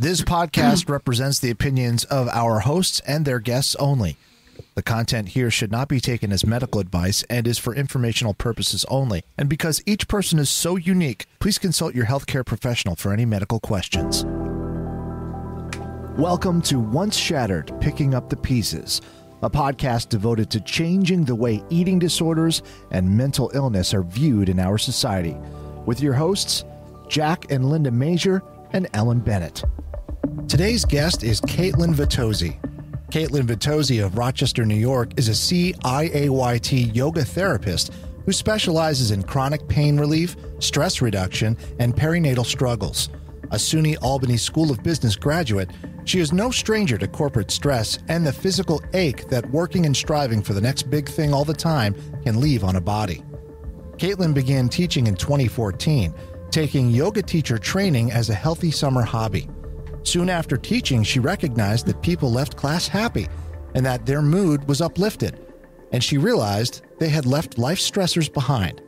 This podcast represents the opinions of our hosts and their guests only. The content here should not be taken as medical advice and is for informational purposes only. And because each person is so unique, please consult your healthcare professional for any medical questions. Welcome to Once Shattered, Picking Up the Pieces, a podcast devoted to changing the way eating disorders and mental illness are viewed in our society. With your hosts, Jack and Linda Major and Ellen Bennett. Today's guest is Kaitlyn Vittozzi. Kaitlyn Vittozzi of Rochester, New York is a C-IAYT Yoga Therapist who specializes in chronic pain relief, stress reduction, and perinatal struggles. A SUNY Albany School of Business graduate, she is no stranger to corporate stress and the physical ache that working and striving for the next big thing all the time can leave on a body. Kaitlyn began teaching in 2014, taking yoga teacher training as a healthy summer hobby. Soon after teaching, she recognized that people left class happy and that their mood was uplifted, and she realized they had left life stressors behind.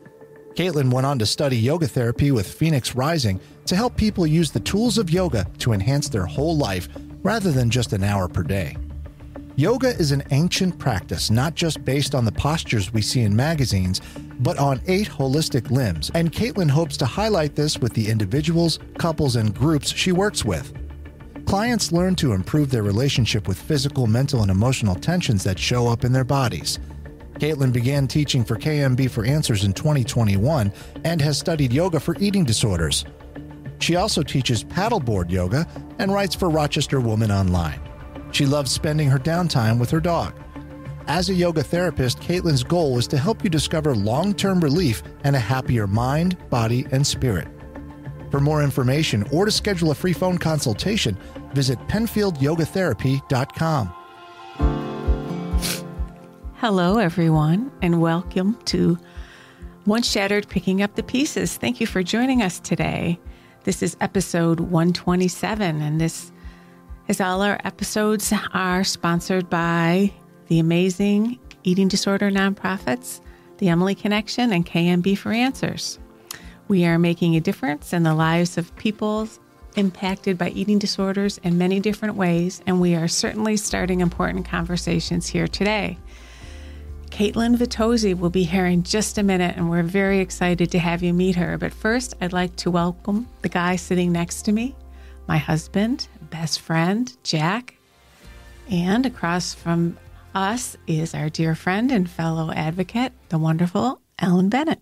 Kaitlyn went on to study yoga therapy with Phoenix Rising to help people use the tools of yoga to enhance their whole life rather than just an hour per day. Yoga is an ancient practice not just based on the postures we see in magazines, but on 8 holistic limbs, and Kaitlyn hopes to highlight this with the individuals, couples, and groups she works with. Clients learn to improve their relationship with physical, mental, and emotional tensions that show up in their bodies. Kaitlyn began teaching for KMB for Answers in 2021 and has studied yoga for eating disorders. She also teaches paddleboard yoga and writes for Rochester Woman Online. She loves spending her downtime with her dog. As a yoga therapist, Kaitlyn's goal is to help you discover long-term relief and a happier mind, body, and spirit. For more information or to schedule a free phone consultation, visit PenfieldYogaTherapy.com. Hello, everyone, and welcome to Once Shattered, Picking Up the Pieces. Thank you for joining us today. This is episode 127, and this is all our episodes are sponsored by the amazing eating disorder nonprofits, the Emily Connection, and KMB for Answers. We are making a difference in the lives of people impacted by eating disorders in many different ways, and we are certainly starting important conversations here today. Kaitlyn Vittozzi will be here in just a minute, and we're very excited to have you meet her. But first, I'd like to welcome the guy sitting next to me, my husband, best friend, Jack. And across from us is our dear friend and fellow advocate, the wonderful Ellen Bennett.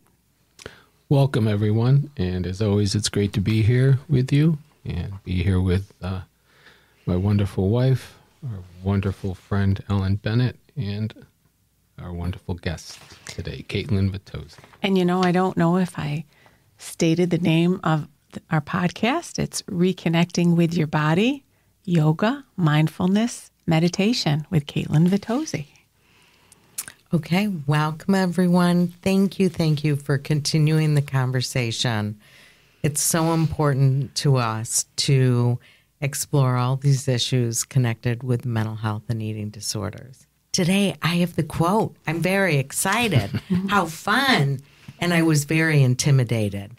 Welcome, everyone. And as always, it's great to be here with you and be here with my wonderful wife, our wonderful friend, Ellen Bennett, and our wonderful guest today, Kaitlyn Vittozzi. And I don't know if I stated the name of our podcast. It's Reconnecting with Your Body, Yoga, Mindfulness, Meditation with Kaitlyn Vittozzi. Okay, welcome everyone. Thank you for continuing the conversation. It's so important to us to explore all these issues connected with mental health and eating disorders. Today, I have the quote. I'm very excited. How fun. And I was very intimidated.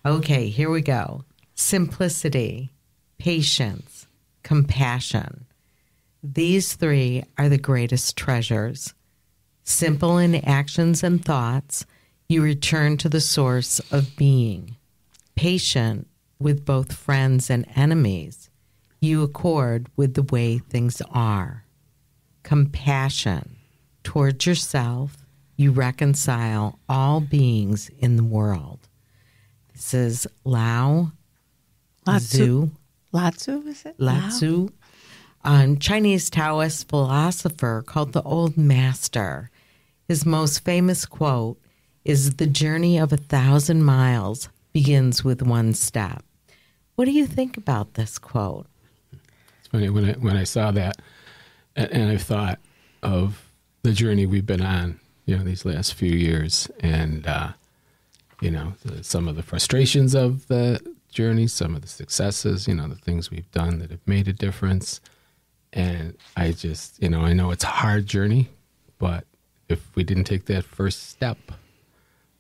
Okay, here we go. Simplicity, patience, compassion. These 3 are the greatest treasures. Simple in actions and thoughts, you return to the source of being. Patient with both friends and enemies, you accord with the way things are. Compassion towards yourself, you reconcile all beings in the world. This is Lao Tzu. Lao Tzu, is it? Lao Tzu, a Chinese Taoist philosopher called the Old Master. His most famous quote is, "The journey of 1,000 miles begins with one step." What do you think about this quote? It's funny when I saw that, and I thought of the journey we've been on, these last few years, and some of the frustrations of the journey, some of the successes, the things we've done that have made a difference. And I just, I know it's a hard journey, but if we didn't take that first step,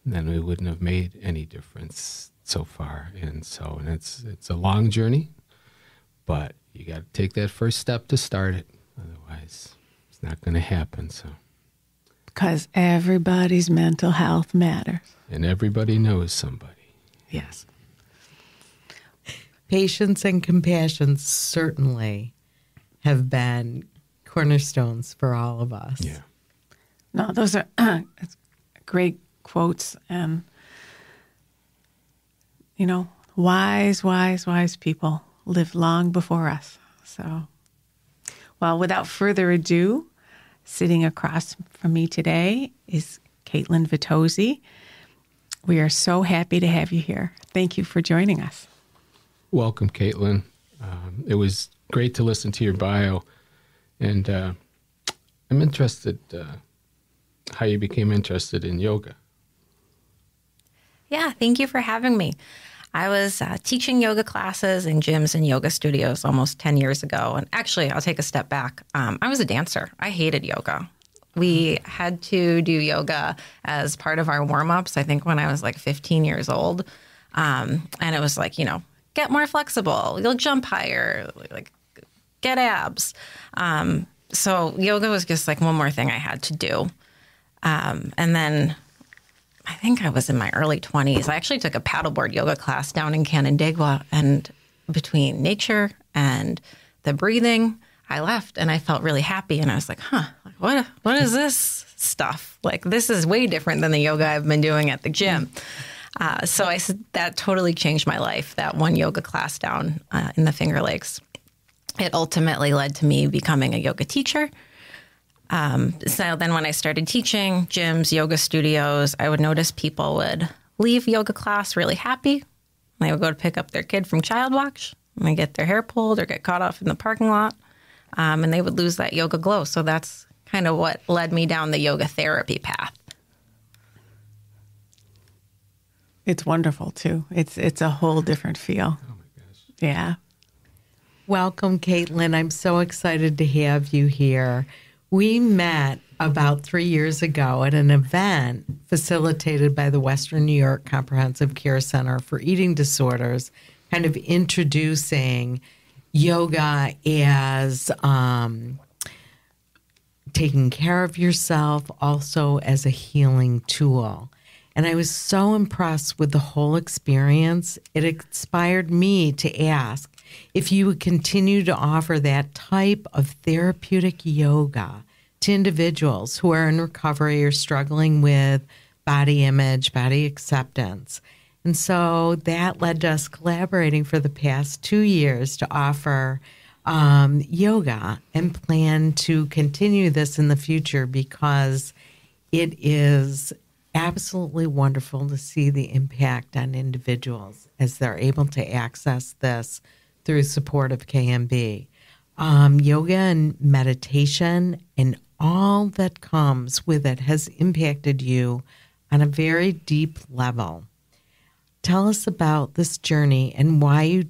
then we wouldn't have made any difference so far. And it's a long journey, but take that first step to start it. Otherwise, it's not going to happen. So, because everybody's mental health matters. And everybody knows somebody. Yes. Patience and compassion certainly have been cornerstones for all of us. Yeah. No, those are great quotes, and, wise people lived long before us. So, well, without further ado, sitting across from me today is Kaitlyn Vittozzi. We are so happy to have you here. Thank you for joining us. Welcome, Kaitlyn. It was great to listen to your bio, and I'm interested how you became interested in yoga. Yeah, thank you for having me. I was teaching yoga classes in gyms and yoga studios almost 10 years ago. And actually, I'll take a step back. I was a dancer. I hated yoga. We had to do yoga as part of our warm-ups, I think when I was like 15 years old. And it was like, get more flexible. You'll jump higher, like get abs. So yoga was just like one more thing I had to do. And then I think I was in my early 20s. I actually took a paddleboard yoga class down in Canandaigua, and between nature and the breathing, I left and I felt really happy. And I was like, what is this stuff? Like, this is way different than the yoga I've been doing at the gym. So I said that totally changed my life, that one yoga class down in the Finger Lakes. It ultimately led to me becoming a yoga teacher. So then when I started teaching gyms, yoga studios, I would notice people would leave yoga class really happy. They would go to pick up their kid from child watch, and they get their hair pulled or get caught off in the parking lot, and they would lose that yoga glow. So that's kind of what led me down the yoga therapy path. It's wonderful, too. It's a whole different feel. Oh, my gosh. Yeah. Welcome, Kaitlyn. I'm so excited to have you here. We met about 3 years ago at an event facilitated by the Western New York Comprehensive Care Center for Eating Disorders, kind of introducing yoga as taking care of yourself, also as a healing tool. And I was so impressed with the whole experience. It inspired me to ask if you would continue to offer that type of therapeutic yoga to individuals who are in recovery or struggling with body image, body acceptance. And so that led to us collaborating for the past 2 years to offer yoga, and plan to continue this in the future because it is absolutely wonderful to see the impact on individuals as they're able to access this through support of KMB. Yoga and meditation and all that comes with it has impacted you on a very deep level. Tell us about this journey and why you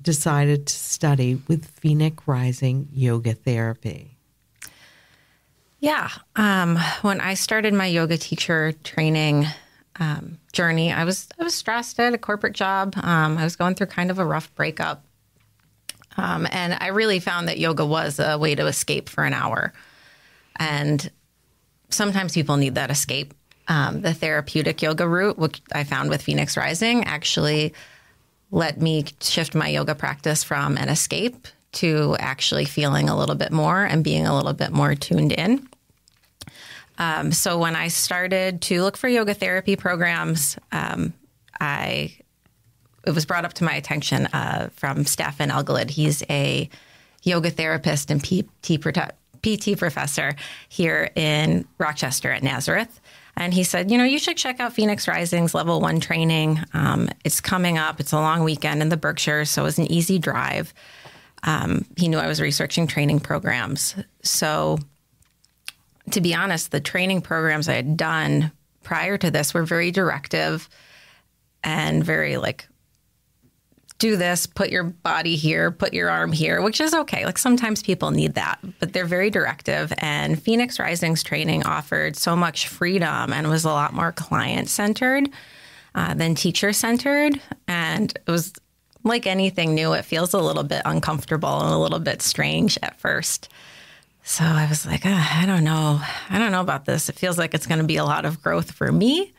decided to study with Phoenix Rising Yoga Therapy. Yeah. When I started my yoga teacher training journey, I was stressed at a corporate job. I was going through kind of a rough breakup. And I really found that yoga was a way to escape for an hour. And sometimes people need that escape. The therapeutic yoga route, which I found with Phoenix Rising, actually let me shift my yoga practice from an escape to actually feeling a little bit more and being a little bit more tuned in. So when I started to look for yoga therapy programs, it was brought up to my attention from Stefan Elgalid. He's a yoga therapist and PT professor here in Rochester at Nazareth. And he said, you should check out Phoenix Rising's level 1 training. It's coming up. It's a long weekend in the Berkshires, so it was an easy drive. He knew I was researching training programs. So to be honest, the training programs I had done prior to this were very directive and very do this, put your body here, put your arm here, which is okay. Sometimes people need that, but they're very directive. And Phoenix Rising's training offered so much freedom and was a lot more client-centered than teacher-centered. And it was like anything new, it feels a little bit uncomfortable and a little bit strange at first. So I was like, I don't know about this. It feels like it's going to be a lot of growth for me,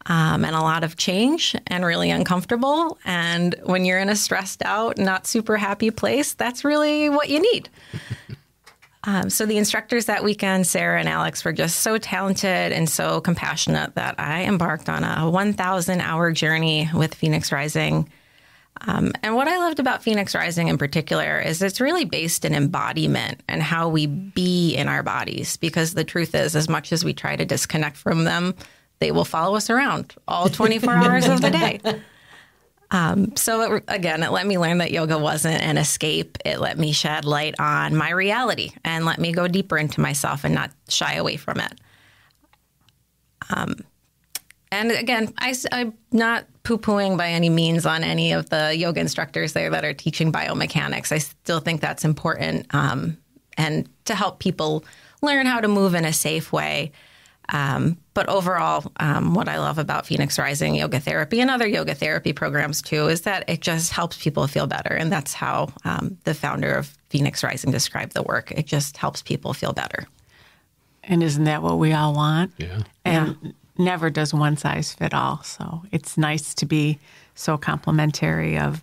and a lot of change and really uncomfortable. And when you're in a stressed out, not super happy place, that's really what you need. So the instructors that weekend, Sarah and Alex, were just so talented and so compassionate that I embarked on a 1,000-hour journey with Phoenix Rising. And what I loved about Phoenix Rising in particular is it's really based in embodiment and how we be in our bodies. Because the truth is, as much as we try to disconnect from them, they will follow us around all 24 hours of the day. So again, it let me learn that yoga wasn't an escape. It let me shed light on my reality and let me go deeper into myself and not shy away from it. And again, I'm not poo-pooing by any means on any of the yoga instructors there that are teaching biomechanics. I still think that's important, and to help people learn how to move in a safe way. But overall, what I love about Phoenix Rising Yoga Therapy and other yoga therapy programs too is that it just helps people feel better. And that's how the founder of Phoenix Rising described the work. It just helps people feel better. And isn't that what we all want? Yeah. And never does one size fit all. So it's nice to be so complimentary of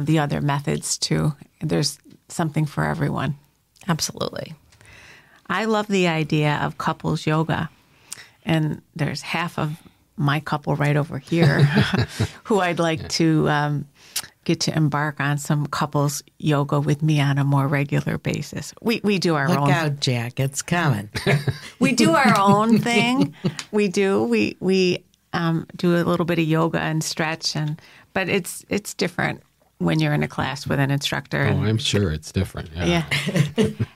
the other methods too. There's something for everyone. Absolutely. I love the idea of couples yoga. And there's half of my couple right over here who I'd like to get to embark on some couples yoga with me on a more regular basis. We do our own. Look out, Jack. It's coming. We do our own thing. We do. We do a little bit of yoga and stretch, but it's different when you're in a class with an instructor. Oh, I'm sure it's different. Yeah.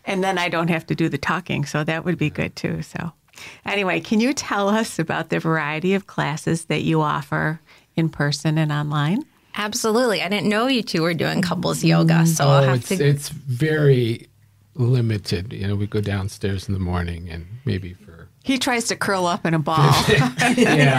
And then I don't have to do the talking, so that would be good too. So anyway, can you tell us about the variety of classes that you offer in person and online? Absolutely. I didn't know you two were doing couples yoga, so I'll have to. It's very limited. You know, we go downstairs in the morning and maybe for. He tries to curl up in a ball. Yeah.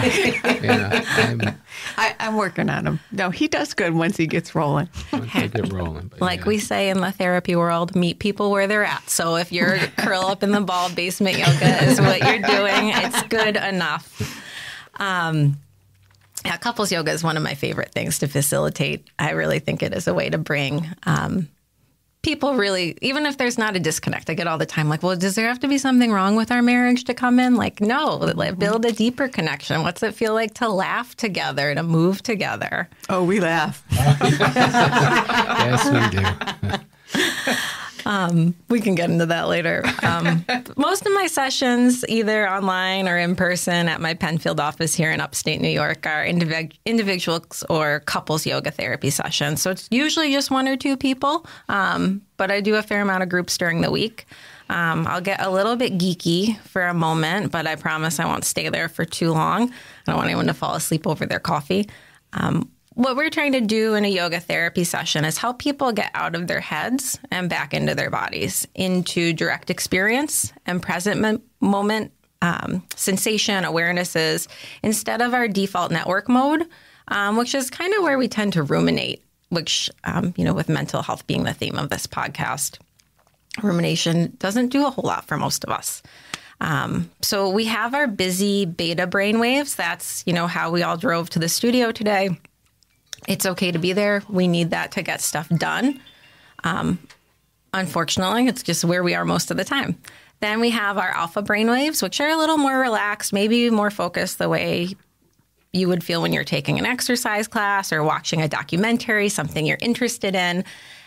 I'm working on him. No, he does good once he gets rolling. Once I get rolling. But Like we say in the therapy world, meet people where they're at. So if you're curl up in the ball, basement yoga is what you're doing, it's good enough. Yeah, couples yoga is one of my favorite things to facilitate. I really think it is a way to bring people really, even if there's not a disconnect. I get all the time like, well, does there have to be something wrong with our marriage to come in? Like, no, like, build a deeper connection. What's it feel like to laugh together, to move together? Oh, we laugh. Yes, we do. We can get into that later. Most of my sessions, either online or in person at my Penfield office here in upstate New York, are individuals or couples yoga therapy sessions. So it's usually just one or two people, but I do a fair amount of groups during the week. I'll get a little bit geeky for a moment, but I promise I won't stay there for too long. I don't want anyone to fall asleep over their coffee. What we're trying to do in a yoga therapy session is help people get out of their heads and back into their bodies, into direct experience and present moment sensation, awarenesses, instead of our default network mode, which is kind of where we tend to ruminate, which, with mental health being the theme of this podcast, rumination doesn't do a whole lot for most of us. So we have our busy beta brain waves. That's, how we all drove to the studio today. It's okay to be there. We need that to get stuff done. Unfortunately, it's just where we are most of the time. Then we have our alpha brainwaves, which are a little more relaxed, maybe more focused the way you would feel when you're taking an exercise class or watching a documentary, something you're interested in.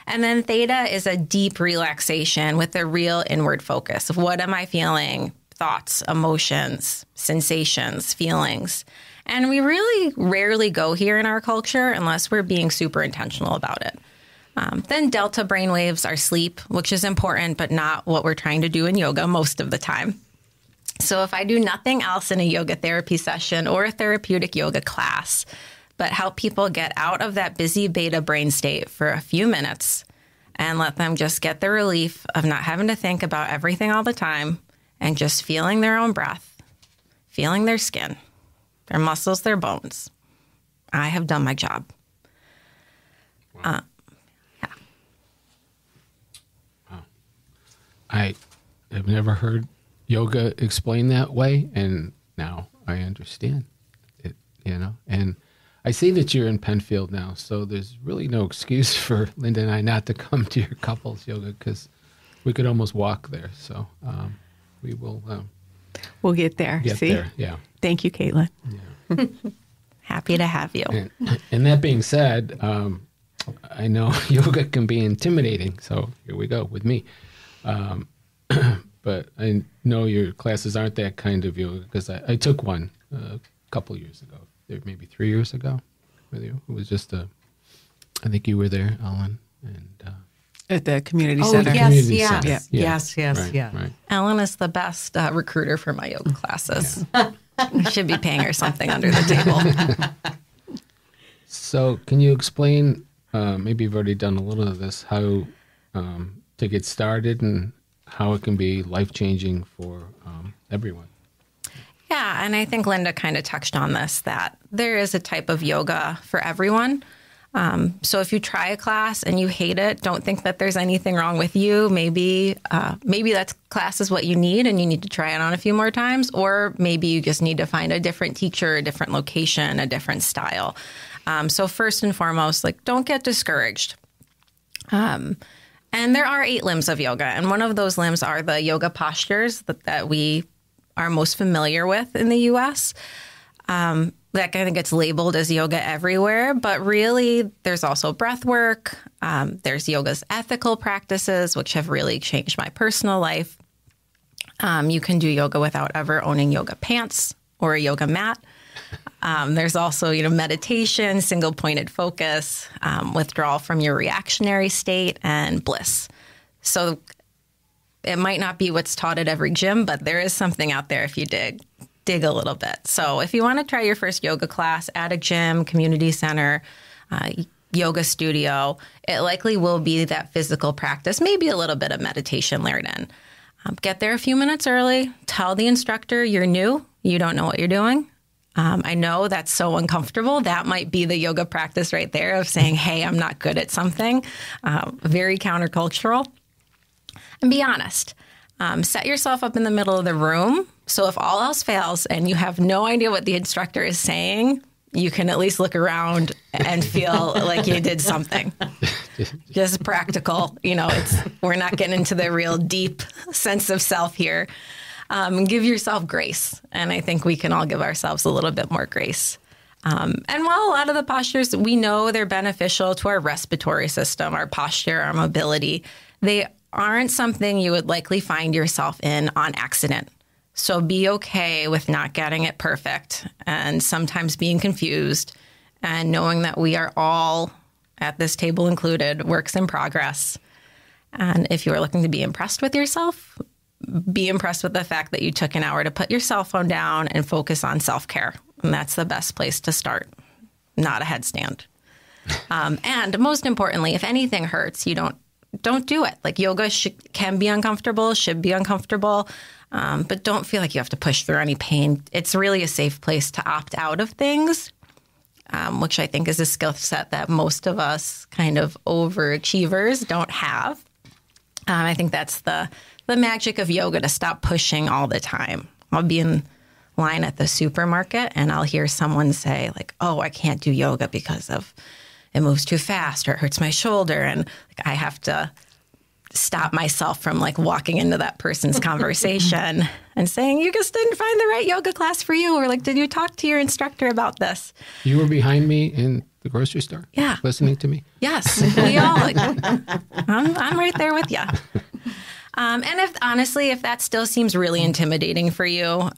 And then theta is a deep relaxation with a real inward focus of what am I feeling? Thoughts, emotions, sensations, feelings. And we really rarely go here in our culture unless we're being super intentional about it. Then delta brainwaves are sleep, which is important, but not what we're trying to do in yoga most of the time. So if I do nothing else in a yoga therapy session or a therapeutic yoga class, but help people get out of that busy beta brain state for a few minutes and let them just get the relief of not having to think about everything all the time and just feeling their own breath, feeling their skin, their muscles, their bones. I have done my job. Yeah. Wow. I have never heard yoga explained that way, and now I understand it, and I see that you're in Penfield now, so there's really no excuse for Linda and I not to come to your couples yoga, because we could almost walk there. So we will We'll get there. See? there. Yeah. Thank you, Kaitlyn. Yeah. Happy to have you. And that being said, I know yoga can be intimidating, so here we go with me. But I know your classes aren't that kind of yoga, because I took one a couple years ago, maybe 3 years ago with you. It was just I think you were there, Ellen, and At the community Oh, center. yes, Community yes, center. yes, right, yes. right. Ellen is the best recruiter for my yoga classes. We should be paying her something under the table. So can you explain, maybe you've already done a little of this, how to get started and how it can be life-changing for everyone? Yeah, and I think Linda kind of touched on this, that there is a type of yoga for everyone. So if you try a class and you hate it, don't think that there's anything wrong with you. Maybe that class is what you need and you need to try it on a few more times, or maybe you just need to find a different teacher, a different location, a different style. So first and foremost, don't get discouraged. And there are 8 limbs of yoga, and one of those limbs are the yoga postures that we are most familiar with in the U.S. That kind of gets labeled as yoga everywhere, but really there's also breath work. There's yoga's ethical practices, which have really changed my personal life. You can do yoga without ever owning yoga pants or a yoga mat. There's also, meditation, single pointed focus, withdrawal from your reactionary state, and bliss. So it might not be what's taught at every gym, but there is something out there if you dig a little bit. So if you want to try your first yoga class at a gym, community center, yoga studio, it likely will be that physical practice, maybe a little bit of meditation layered in. Get there a few minutes early. Tell the instructor you're new. You don't know what you're doing. I know that's so uncomfortable. That might be the yoga practice right there of saying, hey, I'm not good at something. Very countercultural. And be honest. Set yourself up in the middle of the room. So if all else fails and you have no idea what the instructor is saying, you can at least look around and feel like you did something. Just practical. We're not getting into the real deep sense of self here. Give yourself grace. And I think we can all give ourselves a little bit more grace. And while a lot of the postures, we know they're beneficial to our respiratory system, our posture, our mobility, they aren't something you would likely find yourself in on accident. So be okay with not getting it perfect and sometimes being confused, and knowing that we are all, at this table included, works in progress. And if you are looking to be impressed with yourself, be impressed with the fact that you took an hour to put your cell phone down and focus on self-care. And that's the best place to start, not a headstand. And most importantly, if anything hurts, you don't do it. Yoga can be uncomfortable, should be uncomfortable, but don't feel like you have to push through any pain. It's really a safe place to opt out of things, which I think is a skill set that most of us kind of overachievers don't have. I think that's the magic of yoga, to stop pushing all the time. I'll be in line at the supermarket and I'll hear someone say oh, I can't do yoga because of it moves too fast or it hurts my shoulder. And I have to stop myself from walking into that person's conversation and saying, you just didn't find the right yoga class for you. Or did you talk to your instructor about this? You were behind me in the grocery store? Yeah. Listening to me? Yes. We all, I'm right there with you. And if that still seems really intimidating for you,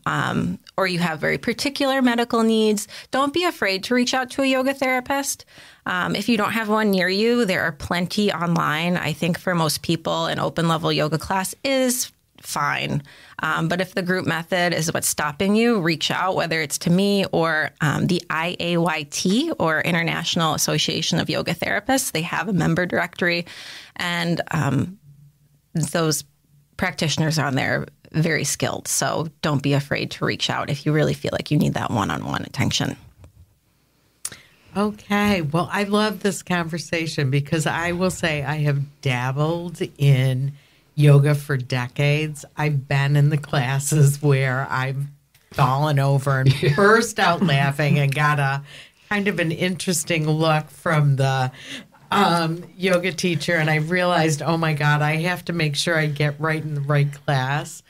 or you have very particular medical needs, don't be afraid to reach out to a yoga therapist. If you don't have one near you, there are plenty online. I think for most people, an open level yoga class is fine. But if the group method is what's stopping you, reach out, whether it's to me or the IAYT, or International Association of Yoga Therapists. They have a member directory, and those practitioners on there very skilled. So don't be afraid to reach out if you really feel like you need that one-on-one attention. Okay. Well, I love this conversation because I will say I have dabbled in yoga for decades. I've been in the classes where I've fallen over and burst out laughing and got a kind of an interesting look from the yoga teacher. And I realized, oh my God, I have to make sure I get right in the right class.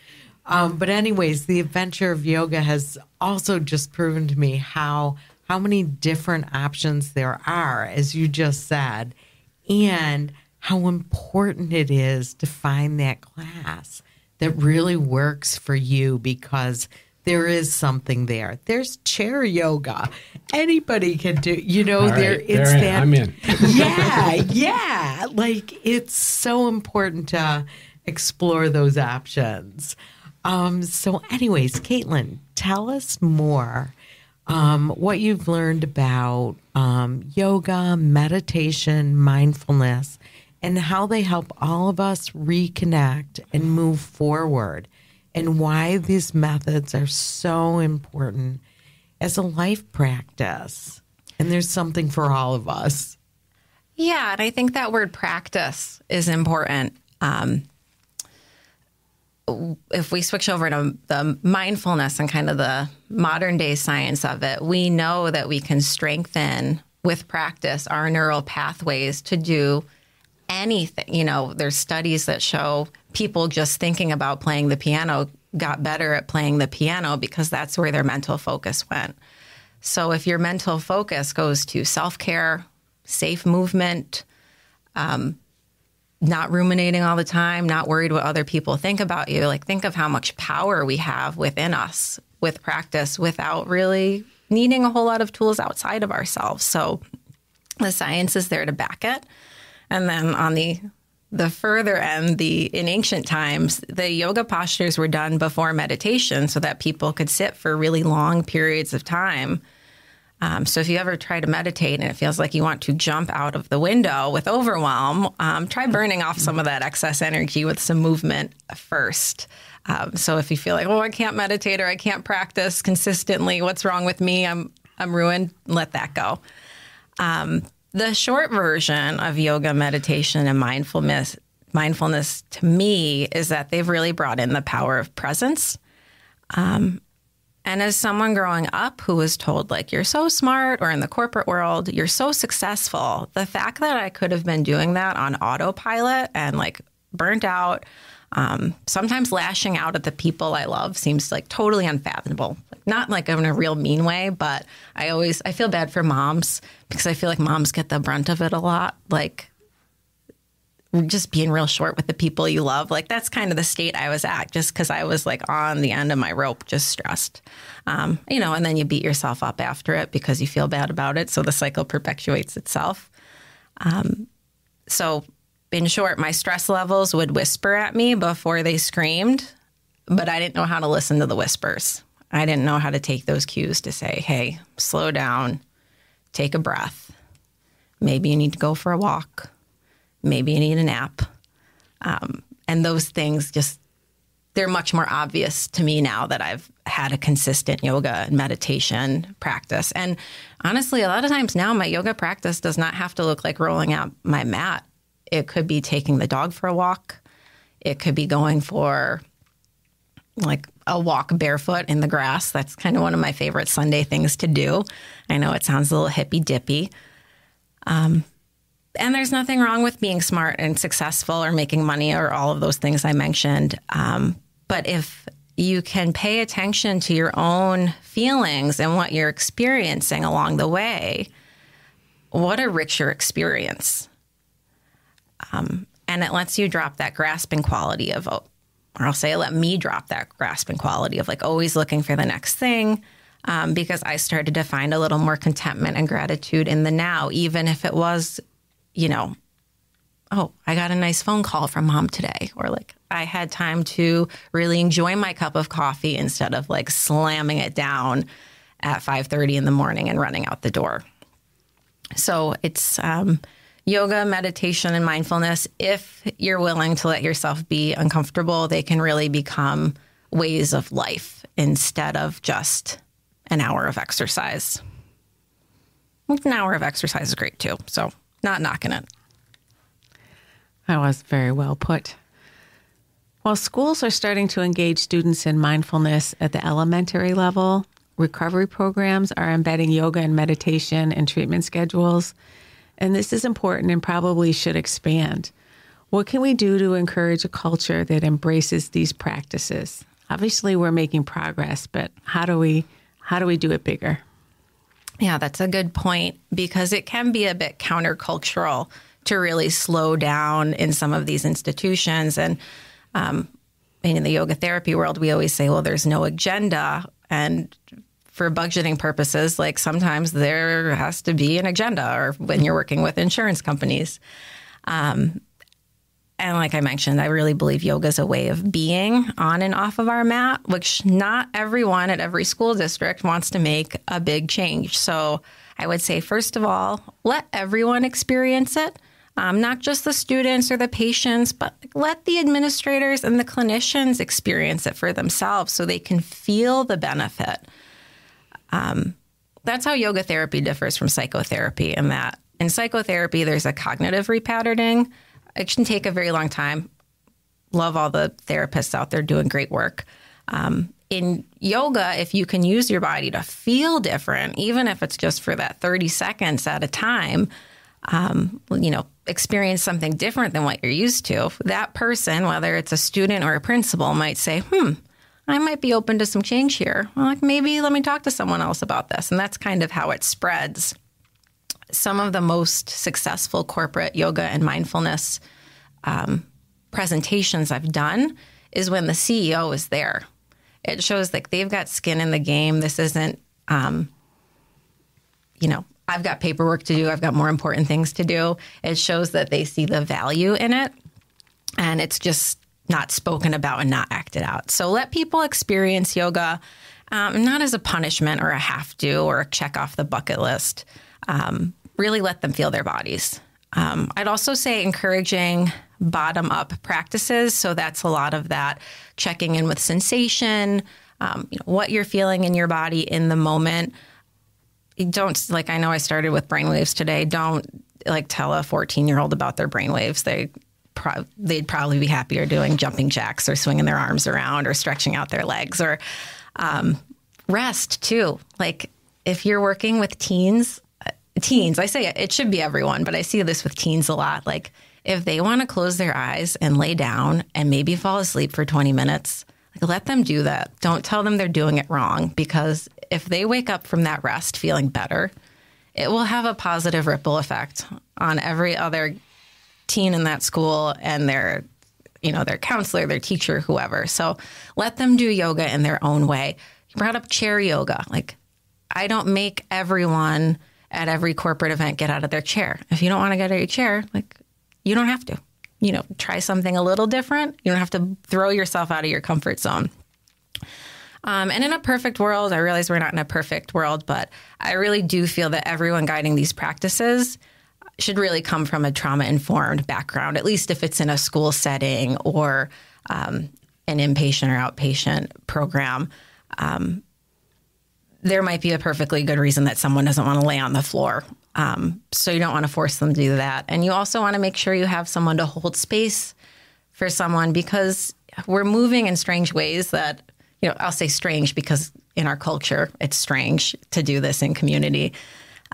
But anyways, the adventure of yoga has also just proven to me how many different options there are, as you just said, and how important it is to find that class that really works for you, because there is something there. There's chair yoga. Anybody can do, I'm in. Yeah. Like, it's so important to explore those options. So anyways, Kaitlyn, tell us more what you've learned about yoga, meditation, mindfulness, and how they help all of us reconnect and move forward, and why these methods are so important as a life practice. And there's something for all of us. Yeah, and I think that word practice is important. If we switch over to the mindfulness and kind of the modern day science of it, we know that we can strengthen with practice our neural pathways to do anything. There's studies that show people just thinking about playing the piano got better at playing the piano because that's where their mental focus went. So if your mental focus goes to self-care, safe movement, not ruminating all the time, not worried what other people think about you. Like, think of how much power we have within us with practice without really needing a whole lot of tools outside of ourselves. So the science is there to back it. And then on the further end, in ancient times, the yoga postures were done before meditation so that people could sit for really long periods of time. So if you ever try to meditate and it feels like you want to jump out of the window with overwhelm, try burning off some of that excess energy with some movement first. So if you feel like, I can't meditate or I can't practice consistently, what's wrong with me? I'm ruined. Let that go. The short version of yoga, meditation, and mindfulness to me is that they've really brought in the power of presence. And as someone growing up who was told, like, you're so smart, or in the corporate world, you're so successful, the fact that I could have been doing that on autopilot and like burnt out, sometimes lashing out at the people I love seems like totally unfathomable. Not like in a real mean way, but I feel bad for moms because I feel like moms get the brunt of it a lot. Like, just being real short with the people you love. Like, that's kind of the state I was at, just because I was like on the end of my rope, just stressed. And then you beat yourself up after it because you feel bad about it. So the cycle perpetuates itself. So in short, my stress levels would whisper at me before they screamed, but I didn't know how to listen to the whispers. I didn't know how to take those cues to say, hey, slow down, take a breath. Maybe you need to go for a walk. Maybe you need a nap. And those things they're much more obvious to me now that I've had a consistent yoga and meditation practice. And honestly, a lot of times now my yoga practice does not have to look like rolling out my mat. It could be taking the dog for a walk. It could be going for like a walk barefoot in the grass. That's kind of one of my favorite Sunday things to do. I know it sounds a little hippy dippy. And there's nothing wrong with being smart and successful or making money or all of those things I mentioned. But if you can pay attention to your own feelings and what you're experiencing along the way, what a richer experience. And it lets you drop that grasping quality of, or I'll say, let me drop that grasping quality of like always looking for the next thing. Because I started to find a little more contentment and gratitude in the now, even if it was, I got a nice phone call from mom today, or like I had time to really enjoy my cup of coffee instead of like slamming it down at 5:30 in the morning and running out the door. So it's yoga, meditation, and mindfulness. If you're willing to let yourself be uncomfortable, they can really become ways of life instead of just an hour of exercise. an hour of exercise is great too. So not knocking it. That was very well put. While schools are starting to engage students in mindfulness at the elementary level, recovery programs are embedding yoga and meditation in treatment schedules. And this is important and probably should expand. What can we do to encourage a culture that embraces these practices? Obviously, we're making progress, but how do we do it bigger? Yeah, that's a good point, because it can be a bit countercultural to really slow down in some of these institutions. And in the yoga therapy world, we always say, well, there's no agenda. And for budgeting purposes, like sometimes there has to be an agenda, or when you're working with insurance companies. And like I mentioned, I really believe yoga is a way of being on and off of our mat, which not everyone at every school district wants to make a big change. So I would say, first of all, let everyone experience it, not just the students or the patients, but let the administrators and the clinicians experience it for themselves so they can feel the benefit. That's how yoga therapy differs from psychotherapy, in that in psychotherapy, there's a cognitive repatterning. It can take a very long time. Love all the therapists out there doing great work. In yoga, if you can use your body to feel different, even if it's just for that 30 seconds at a time, experience something different than what you're used to, that person, whether it's a student or a principal, might say, I might be open to some change here. Well, like, maybe let me talk to someone else about this. And that's kind of how it spreads. Some of the most successful corporate yoga and mindfulness presentations I've done is when the CEO is there. It shows like they've got skin in the game. This isn't, I've got paperwork to do. I've got more important things to do. It shows that they see the value in it, and it's just not spoken about and not acted out. So let people experience yoga, not as a punishment or a have to or a check off the bucket list. Really let them feel their bodies. I'd also say encouraging bottom-up practices. So that's a lot of that checking in with sensation, what you're feeling in your body in the moment. Don't, like, I know I started with brainwaves today. Don't tell a 14-year-old about their brainwaves. They'd probably be happier doing jumping jacks or swinging their arms around or stretching out their legs, or rest too. Like if you're working with teens, I say it should be everyone, but I see this with teens a lot. Like if they want to close their eyes and lay down and maybe fall asleep for 20 minutes, let them do that. Don't tell them they're doing it wrong, because if they wake up from that rest feeling better, it will have a positive ripple effect on every other teen in that school and their counselor, their teacher, whoever. So let them do yoga in their own way. You brought up chair yoga. Like, I don't make everyone at every corporate event get out of their chair. If you don't want to get out of your chair, you don't have to. Try something a little different. You don't have to throw yourself out of your comfort zone. And in a perfect world, I realize we're not in a perfect world, but I really do feel that everyone guiding these practices should really come from a trauma-informed background, at least if it's in a school setting or an inpatient or outpatient program. There might be a perfectly good reason that someone doesn't want to lay on the floor. So you don't want to force them to do that. And you also want to make sure you have someone to hold space for someone, because we're moving in strange ways that, I'll say strange because in our culture, it's strange to do this in community.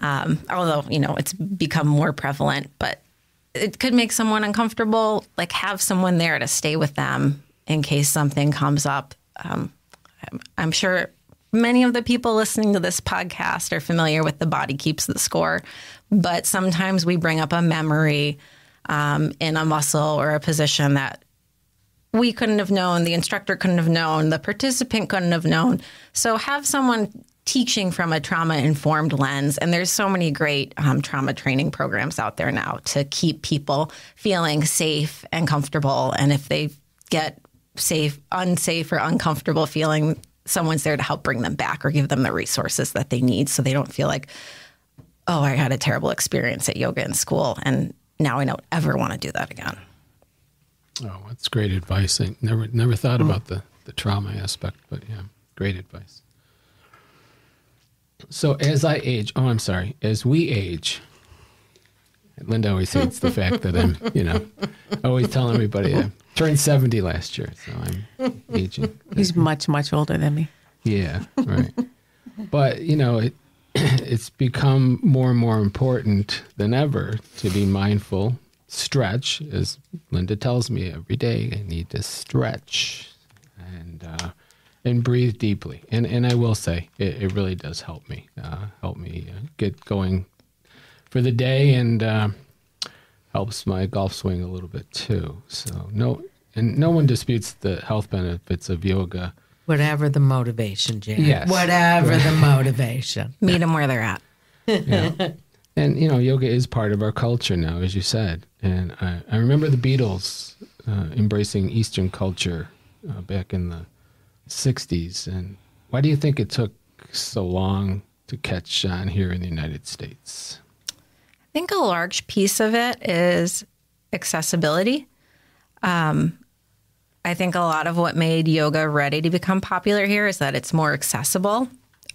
Although, it's become more prevalent, but it could make someone uncomfortable. Like, have someone there to stay with them in case something comes up. I'm sure many of the people listening to this podcast are familiar with the body keeps the score, but sometimes we bring up a memory in a muscle or a position that we couldn't have known, the instructor couldn't have known, the participant couldn't have known. So have someone teaching from a trauma-informed lens. And there's so many great trauma training programs out there now to keep people feeling safe and comfortable. And if they get unsafe or uncomfortable feeling, someone's there to help bring them back or give them the resources that they need so they don't feel like, oh, I had a terrible experience at yoga in school and now I don't ever want to do that again. Oh, that's great advice. I never thought about the trauma aspect, but yeah, great advice. So as I age, as we age, Linda always hates the fact that I'm, always telling everybody I turned 70 last year, so I'm aging. He's much, much older than me. Yeah, right. But, it's become more and more important than ever to be mindful, stretch, as Linda tells me every day, I need to stretch and breathe deeply. And I will say, it really does help me get going for the day, and helps my golf swing a little bit too. So no one disputes the health benefits of yoga. Whatever the motivation, Jan. Yes. Whatever the motivation. Meet them where they're at. Yeah. And, yoga is part of our culture now, as you said. And I remember the Beatles embracing Eastern culture back in the 60s. And why do you think it took so long to catch on here in the United States? I think a large piece of it is accessibility. I think a lot of what made yoga ready to become popular here is that it's more accessible.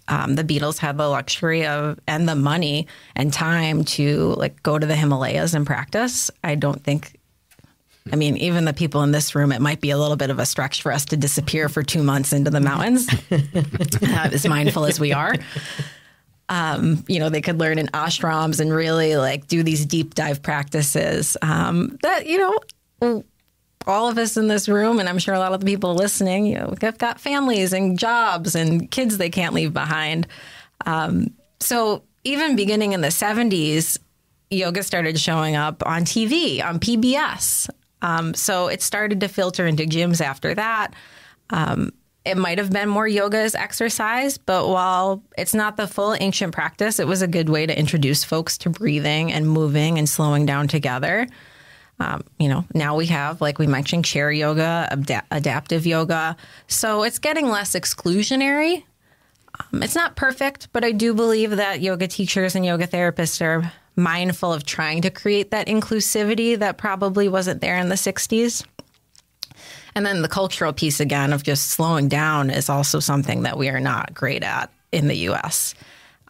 The Beatles had the luxury of and the money and time to go to the Himalayas and practice. Even the people in this room, it might be a little bit of a stretch for us to disappear for 2 months into the mountains, as mindful as we are. They could learn in ashrams and really do these deep dive practices all of us in this room, and I'm sure a lot of the people listening, have got families and jobs and kids they can't leave behind. So even beginning in the 70s, yoga started showing up on TV, on PBS. So it started to filter into gyms after that. It might have been more yoga as exercise, but while it's not the full ancient practice, it was a good way to introduce folks to breathing and moving and slowing down together. Now we have, like we mentioned, chair yoga, adaptive yoga. So it's getting less exclusionary. It's not perfect, but I do believe that yoga teachers and yoga therapists are mindful of trying to create that inclusivity that probably wasn't there in the 60s. And then the cultural piece, again, of just slowing down is also something that we are not great at in the U.S.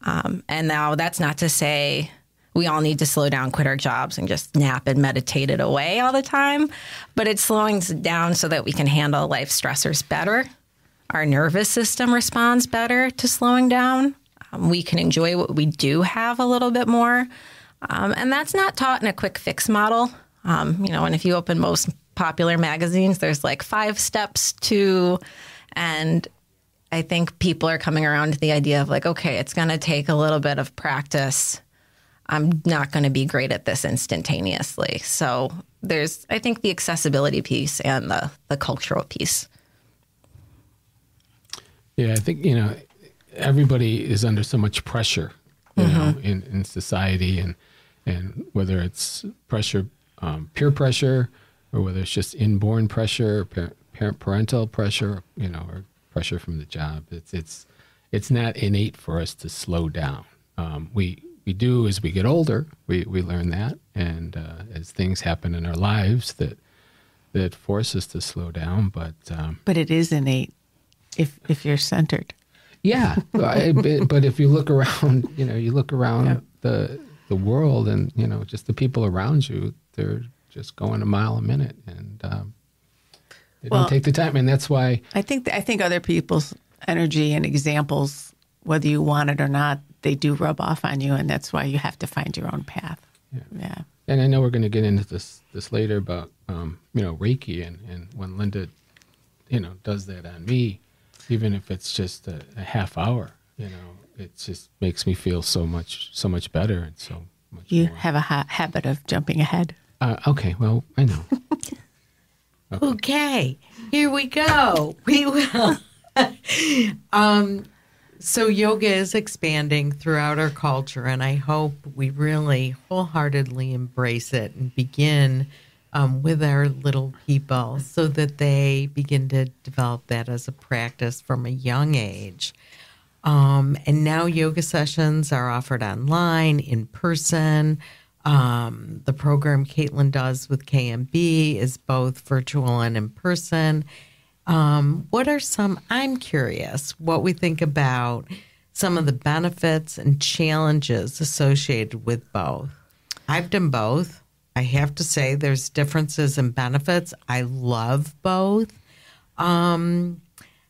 And now that's not to say we all need to slow down, quit our jobs, and just nap and meditate it away all the time. But it's slowing down so that we can handle life stressors better. Our nervous system responds better to slowing down. We can enjoy what we do have a little bit more. And that's not taught in a quick fix model. And if you open most popular magazines, there's 5 steps to, and I think people are coming around to the idea of okay, it's going to take a little bit of practice. I'm not going to be great at this instantaneously. So there's, I think, the accessibility piece and the cultural piece. Yeah, I think, everybody is under so much pressure, in society, and whether it's pressure, peer pressure, or whether it's just inborn pressure, parental pressure, or pressure from the job. It's not innate for us to slow down. We do as we get older. We learn that, and as things happen in our lives that force us to slow down. But it is innate if you're centered. Yeah, but if you look around, you look around the world, and just the people around you, they're just going a mile a minute, and they don't take the time, and that's why I think other people's energy and examples, whether you want it or not, they do rub off on you, and that's why you have to find your own path. Yeah. And I know we're going to get into this later about Reiki, and when Linda, does that on me, even if it's just a half hour, it just makes me feel so much better, and so much. You more. have a habit of jumping ahead. Okay, well, I know. Okay, here we go. We will. So yoga is expanding throughout our culture, and I hope we really wholeheartedly embrace it and begin with our little people so that they begin to develop that as a practice from a young age. And now yoga sessions are offered online, in person. The program Kaitlyn does with KMB is both virtual and in person. What are some, I'm curious what we think about some of the benefits and challenges associated with both. I've done both. I have to say there's differences in benefits. I love both. And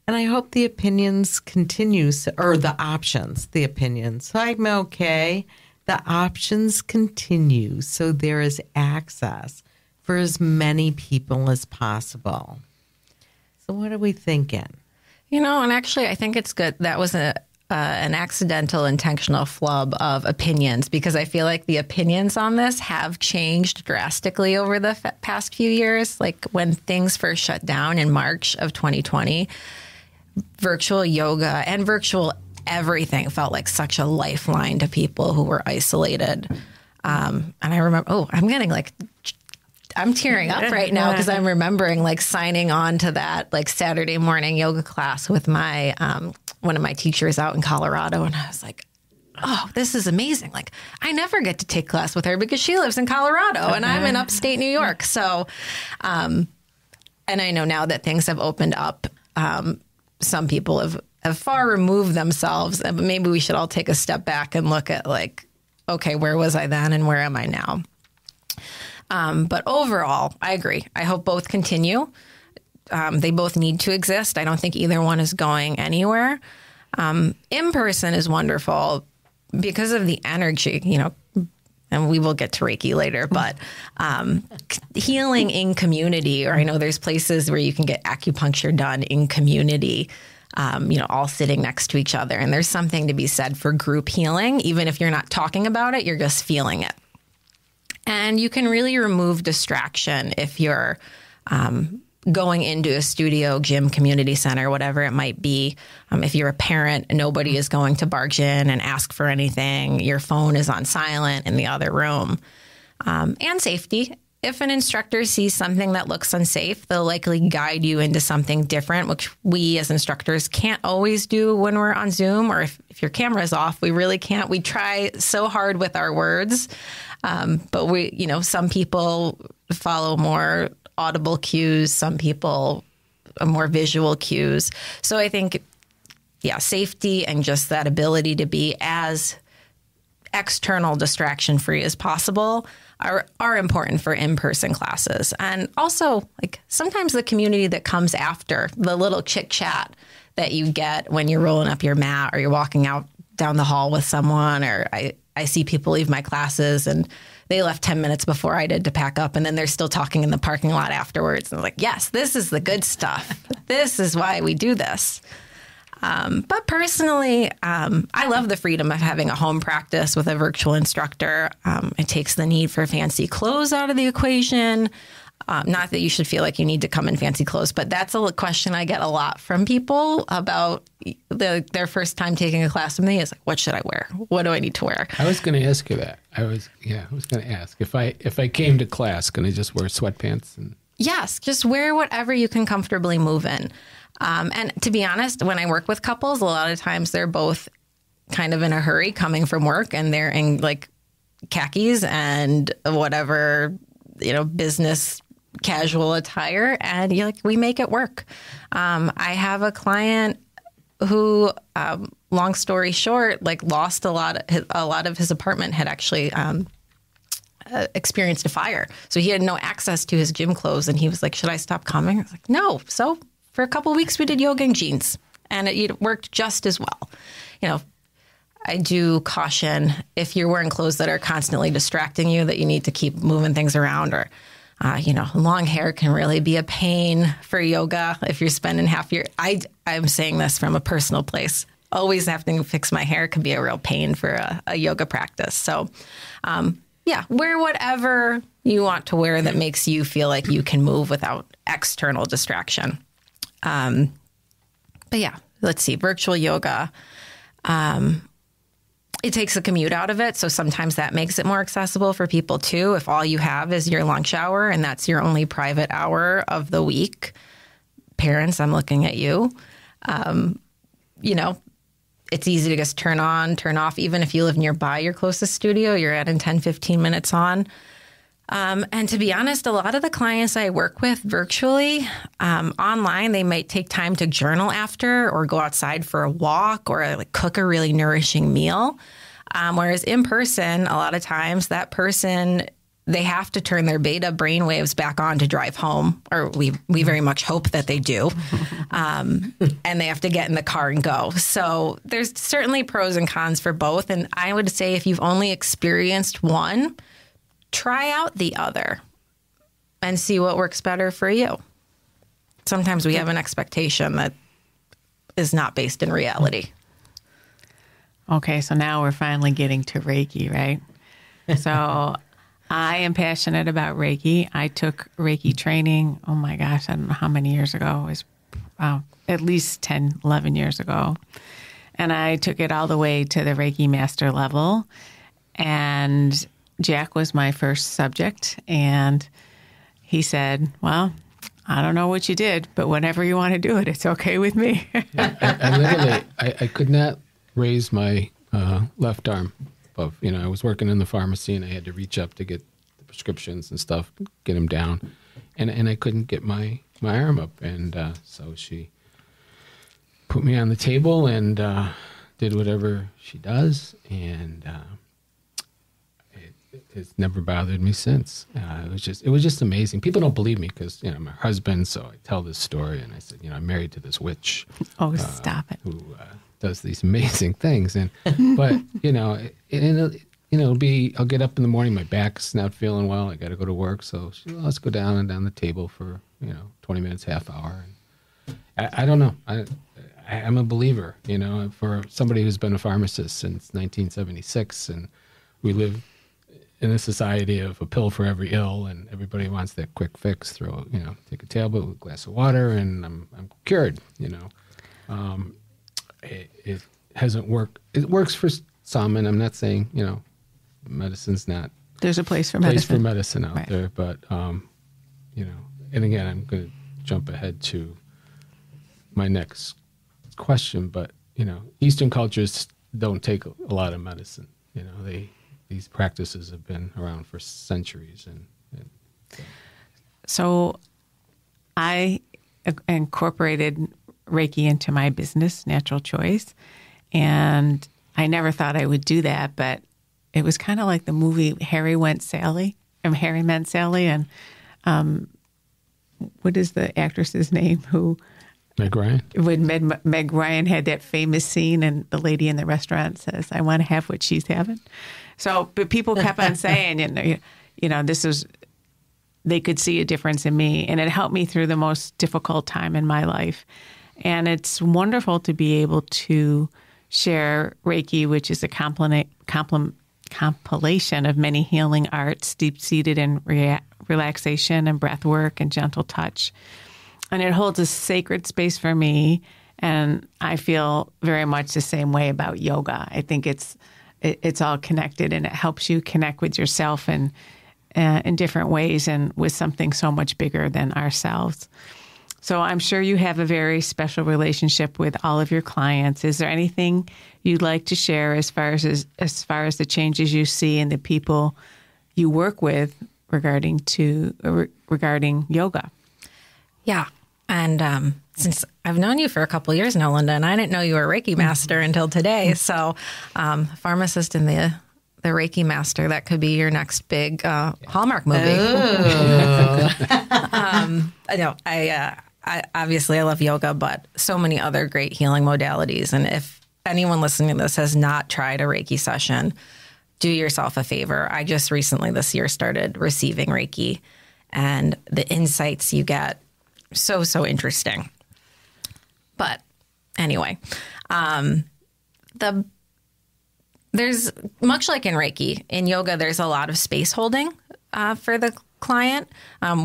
I hope the opinions continue, or the options, the opinions. So I'm okay. The options continue, so there is access for as many people as possible. So what are we thinking? And actually, I think it's good. That was an accidental, intentional flub of opinions, because I feel like the opinions on this have changed drastically over the past few years. Like when things first shut down in March of 2020, virtual yoga and virtual everything felt like such a lifeline to people who were isolated. And I remember, I'm tearing up right now because I'm remembering like signing on to that like Saturday morning yoga class with my one of my teachers out in Colorado. And I was like, oh, this is amazing. Like I never get to take class with her because she lives in Colorado and I'm in upstate New York. So, and I know now that things have opened up, some people have far removed themselves, but maybe we should all take a step back and look at like, okay, where was I then and where am I now? But overall, I agree. I hope both continue. They both need to exist. I don't think either one is going anywhere. In person is wonderful because of the energy, and we will get to Reiki later, but healing in community, or I know there's places where you can get acupuncture done in community, all sitting next to each other. And there's something to be said for group healing. Even if you're not talking about it, you're just feeling it. And you can really remove distraction if you're going into a studio, gym, community center, whatever it might be. If you're a parent, nobody is going to barge in and ask for anything. Your phone is on silent in the other room. And safety. If an instructor sees something that looks unsafe, they'll likely guide you into something different, which we as instructors can't always do when we're on Zoom, or if your camera is off, we really can't. We try so hard with our words. But we, some people follow more audible cues, some people more visual cues. So I think, safety and just that ability to be as external distraction free as possible are important for in-person classes. And also, like sometimes the community that comes after, the little chit chat that you get when you're rolling up your mat or you're walking out down the hall with someone, or I see people leave my classes and they left 10 minutes before I did to pack up, and then they're still talking in the parking lot afterwards. And I'm like, yes, this is the good stuff. This is why we do this. But personally, I love the freedom of having a home practice with a virtual instructor. It takes the need for fancy clothes out of the equation. Not that you should feel like you need to come in fancy clothes, but that's a question I get a lot from people about their first time taking a class with me is like, what should I wear? What do I need to wear? I was going to ask you that. I was going to ask if I came to class, can I just wear sweatpants? Yes, just wear whatever you can comfortably move in. And to be honest, when I work with couples, a lot of times they're both kind of in a hurry coming from work and they're in like khakis and whatever, business casual attire, and we make it work. I have a client who, long story short, lost a lot of his apartment had actually experienced a fire. So he had no access to his gym clothes, and he was like, should I stop coming? I was like, no. So for a couple of weeks, we did yoga in jeans, and it worked just as well. I do caution if you're wearing clothes that are constantly distracting you, that you need to keep moving things around, or long hair can really be a pain for yoga if you're spending half your... I'm saying this from a personal place. Always having to fix my hair can be a real pain for a yoga practice. So, wear whatever you want to wear that makes you feel like you can move without external distraction. Let's see. Virtual yoga. It takes a commute out of it. So sometimes that makes it more accessible for people too. If all you have is your lunch hour and that's your only private hour of the week, parents, I'm looking at you. It's easy to just turn on, turn off. Even if you live nearby your closest studio, you're adding 10, 15 minutes on. And to be honest, a lot of the clients I work with virtually, online, they might take time to journal after or go outside for a walk or like cook a really nourishing meal. Whereas in person, a lot of times that person, they have to turn their beta brainwaves back on to drive home, or we very much hope that they do. And they have to get in the car and go. So there's certainly pros and cons for both. And I would say if you've only experienced one, try out the other and see what works better for you. Sometimes we have an expectation that is not based in reality. Okay, so now we're finally getting to Reiki, right? So I am passionate about Reiki. I took Reiki training, oh my gosh, I don't know how many years ago. It was at least 10, 11 years ago. And I took it all the way to the Reiki master level. And Jack was my first subject. And he said, well, I don't know what you did, but whenever you want to do it, it's okay with me. I literally, I could not raise my left arm above. I was working in the pharmacy and I had to reach up to get the prescriptions and stuff, get them down, and I couldn't get my arm up. And so she put me on the table and did whatever she does, and it's never bothered me since. It was just amazing. People don't believe me because I'm her husband, so I tell this story and I said, I'm married to this witch. Oh, stop it! Who does these amazing things, but it'll be. I'll get up in the morning, my back's not feeling well. I got to go to work, so let's go down the table for 20 minutes, half hour. And I don't know. I'm a believer. For somebody who's been a pharmacist since 1976, and we live in a society of a pill for every ill, and everybody wants that quick fix. Take a tablet with a glass of water, and I'm cured. It hasn't worked. It works for some, and I'm not saying medicine's not. There's a place for medicine out there, but and again, I'm going to jump ahead to my next question. But Eastern cultures don't take a lot of medicine. These practices have been around for centuries, so I incorporated Reiki into my business, Natural Choice. And I never thought I would do that, but it was kind of like the movie Harry Met Sally. And what is the actress's name who? Meg Ryan. When Meg Ryan had that famous scene and the lady in the restaurant says, I want to have what she's having. So, but people kept on saying, this is, they could see a difference in me. And it helped me through the most difficult time in my life. And it's wonderful to be able to share Reiki, which is a compilation of many healing arts deep-seated in relaxation and breath work and gentle touch. And it holds a sacred space for me. And I feel very much the same way about yoga. I think it's all connected, and it helps you connect with yourself in different ways and with something so much bigger than ourselves. So I'm sure you have a very special relationship with all of your clients. Is there anything you'd like to share as far as the changes you see in the people you work with regarding yoga? Yeah. And since I've known you for a couple of years now, Linda, and I didn't know you were a Reiki master until today. So pharmacist and the Reiki master, that could be your next big Hallmark movie. I obviously I love yoga, but so many other great healing modalities. And if anyone listening to this has not tried a Reiki session, do yourself a favor. I just recently this year started receiving Reiki, and the insights you get, so interesting. But anyway, there's much like in Reiki, in yoga, there's a lot of space holding for the client. I'm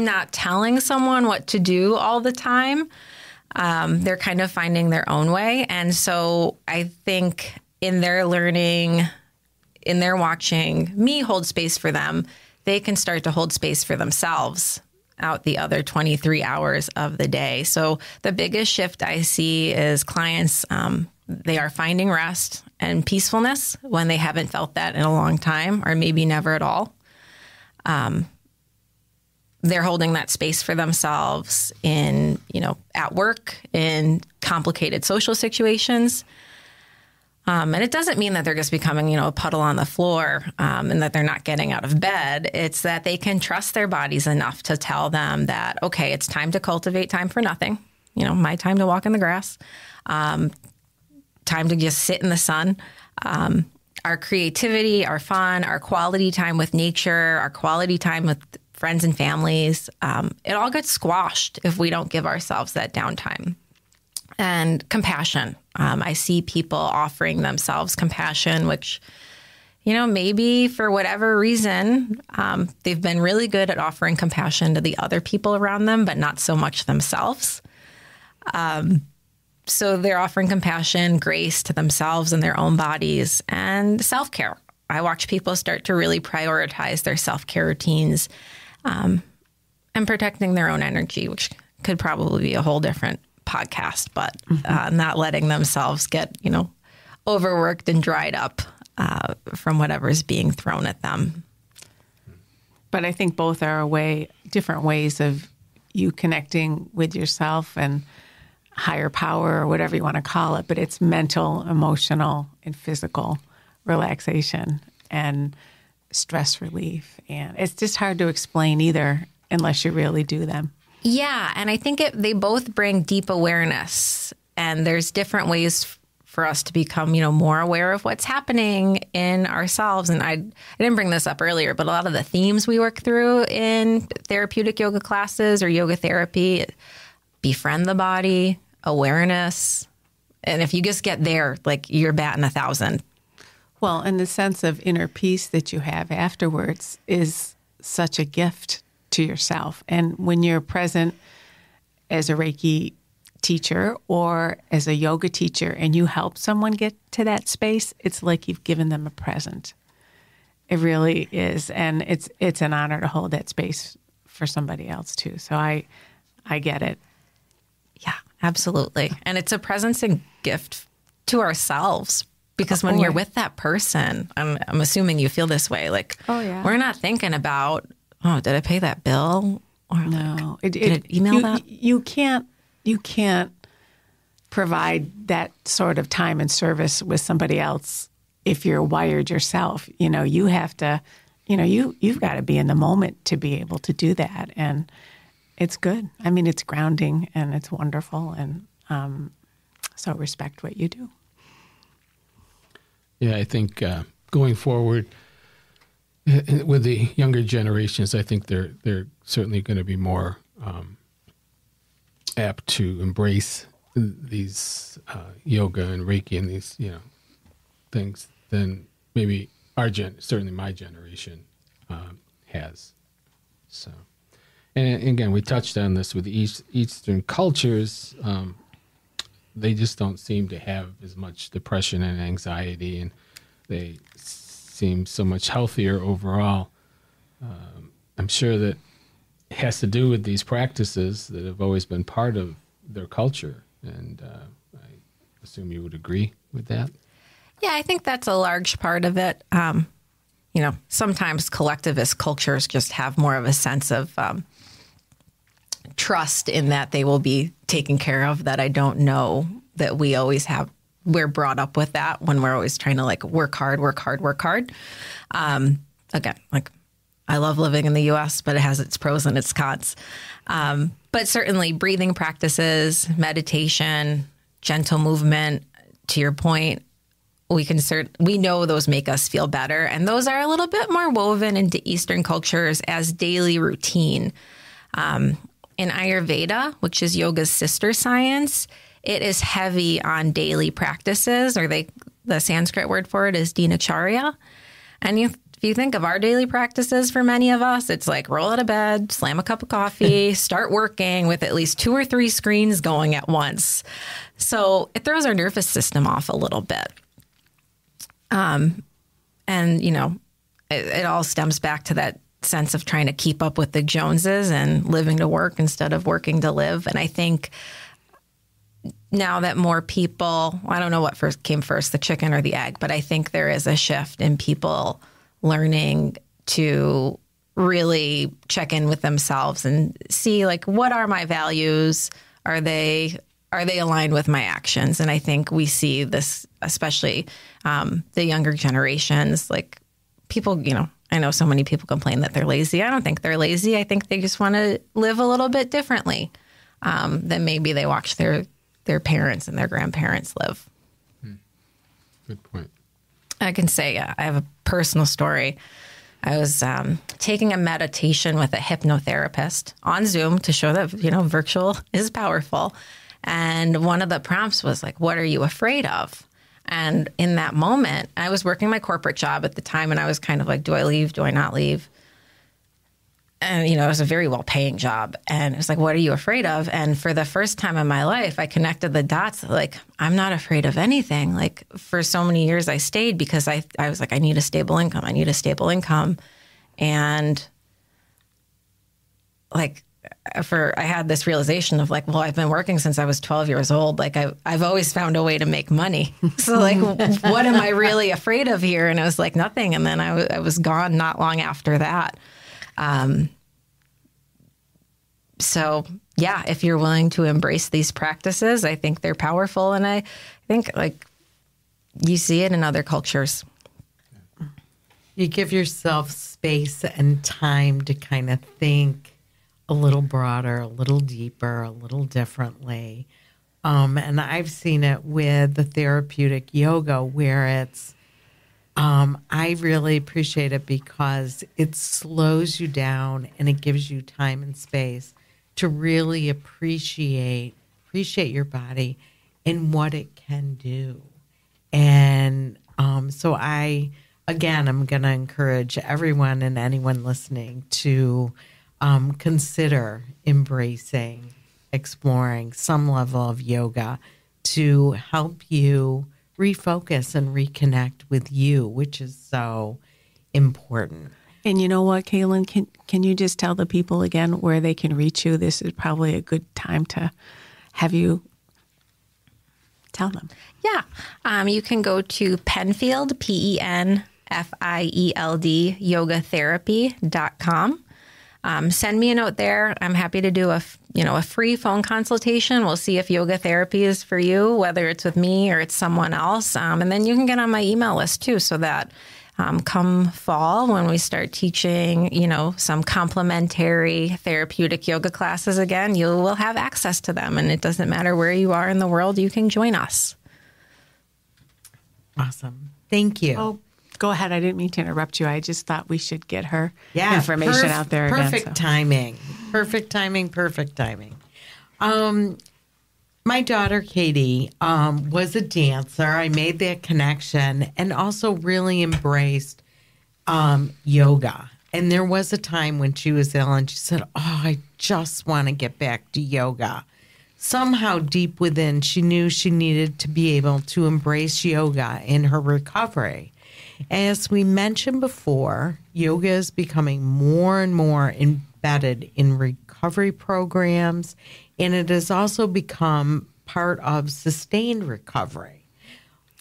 not telling someone what to do all the time. They're kind of finding their own way. And so I think in their learning, in their watching me hold space for them, they can start to hold space for themselves out the other 23 hours of the day. So the biggest shift I see is clients they are finding rest and peacefulness when they haven't felt that in a long time, or maybe never at all. They're holding that space for themselves in, at work, in complicated social situations. And it doesn't mean that they're just becoming, a puddle on the floor, and that they're not getting out of bed. It's that they can trust their bodies enough to tell them that, okay, it's time to cultivate time for nothing. My time to walk in the grass, time to just sit in the sun. Our creativity, our fun, our quality time with nature, our quality time with friends and families, it all gets squashed if we don't give ourselves that downtime. And compassion. I see people offering themselves compassion, which, maybe for whatever reason, they've been really good at offering compassion to the other people around them, but not so much themselves. So they're offering compassion, grace to themselves and their own bodies, and self-care. I watch people start to really prioritize their self-care routines, and protecting their own energy, which could probably be a whole different podcast, but not letting themselves get, overworked and dried up from whatever is being thrown at them. But I think both are different ways of you connecting with yourself and higher power, or whatever you want to call it. But it's mental, emotional, and physical relaxation and stress relief. And it's just hard to explain either unless you really do them. Yeah, and I think they both bring deep awareness, and there's different ways for us to become, more aware of what's happening in ourselves. And I didn't bring this up earlier, but a lot of the themes we work through in therapeutic yoga classes or yoga therapy, befriend the body, awareness, and if you just get there, you're batting 1,000. Well, and the sense of inner peace that you have afterwards is such a gift to yourself. And when you're present as a Reiki teacher or as a yoga teacher and you help someone get to that space, it's like you've given them a present. It really is. And it's an honor to hold that space for somebody else too. So I get it. Yeah, absolutely. And it's a presence and gift to ourselves, because when you're with that person, I'm assuming you feel this way. We're not thinking about, oh, did I pay that bill? Or no, did it email that? You can't provide that sort of time and service with somebody else if you're wired yourself. You have to, you've got to be in the moment to be able to do that. And it's good. I mean, it's grounding and it's wonderful. And so respect what you do. Yeah, I think going forward, with the younger generations, I think they're certainly going to be more apt to embrace these yoga and Reiki and these things than maybe certainly my generation has. So, and again, we touched on this with Eastern cultures. They just don't seem to have as much depression and anxiety, and they seem so much healthier overall. I'm sure that it has to do with these practices that have always been part of their culture, and I assume you would agree with that. Yeah, I think that's a large part of it. Sometimes collectivist cultures just have more of a sense of trust in that they will be taken care of, that I don't know that we always have. We're brought up with that when we're always trying to work hard. Again, I love living in the U.S., but it has its pros and its cons. But certainly breathing practices, meditation, gentle movement, to your point, we know those make us feel better. And those are a little bit more woven into Eastern cultures as daily routine. In Ayurveda, which is yoga's sister science, it is heavy on daily practices, or the Sanskrit word for it is dinacharya. And if you think of our daily practices for many of us, it's roll out of bed, slam a cup of coffee, start working with at least 2 or 3 screens going at once. So it throws our nervous system off a little bit. It all stems back to that sense of trying to keep up with the Joneses and living to work instead of working to live. And I think now that more people, I don't know what first came first, the chicken or the egg, but I think there is a shift in people learning to really check in with themselves and see, like, what are my values? Are they aligned with my actions? And I think we see this, especially the younger generations, like people, I know so many people complain that they're lazy. I don't think they're lazy. I think they just want to live a little bit differently than maybe they watch their parents and their grandparents live. Good point. I can say I have a personal story. I was taking a meditation with a hypnotherapist on Zoom to show that, virtual is powerful. And one of the prompts was like, what are you afraid of? And in that moment, I was working my corporate job at the time, and I was kind of like, do I leave? Do I not leave? And, it was a very well-paying job. And it was like, what are you afraid of? And for the first time in my life, I connected the dots. Like, I'm not afraid of anything. Like, for so many years, I stayed because I was like, I need a stable income. I need a stable income. And, like, I had this realization of like, well, I've been working since I was 12 years old. Like, I've always found a way to make money. So, like, what am I really afraid of here? And it was like, nothing. And then I was gone not long after that. So yeah, if you're willing to embrace these practices, I think they're powerful. And I think, like, you see it in other cultures. You give yourself space and time to kind of think a little broader, a little deeper, a little differently. And I've seen it with the therapeutic yoga where it's, I really appreciate it because it slows you down and it gives you time and space to really appreciate your body and what it can do. And so I'm going to encourage everyone and anyone listening to consider embracing, exploring some level of yoga to help you refocus and reconnect with you, which is so important. And you know what, Kaitlyn, can you just tell the people again where they can reach you? This is probably a good time to have you tell them. Yeah. You can go to Penfield, PENFIELD, yogatherapy.com. Send me a note there. I'm happy to do a free phone consultation. We'll see if yoga therapy is for you, whether it's with me or it's someone else. And then you can get on my email list too, so that come fall, when we start teaching, some complementary therapeutic yoga classes again, you will have access to them. And it doesn't matter where you are in the world, you can join us. Awesome. Thank you. Oh, go ahead. I didn't mean to interrupt you. I just thought we should get her information out there again. Perfect timing. Perfect timing. My daughter, Katie, was a dancer. I made that connection and also really embraced yoga. And there was a time when she was ill and she said, I just want to get back to yoga. Somehow deep within, she knew she needed to be able to embrace yoga in her recovery. As we mentioned before, yoga is becoming more and more embedded in recovery programs, and it has also become part of sustained recovery.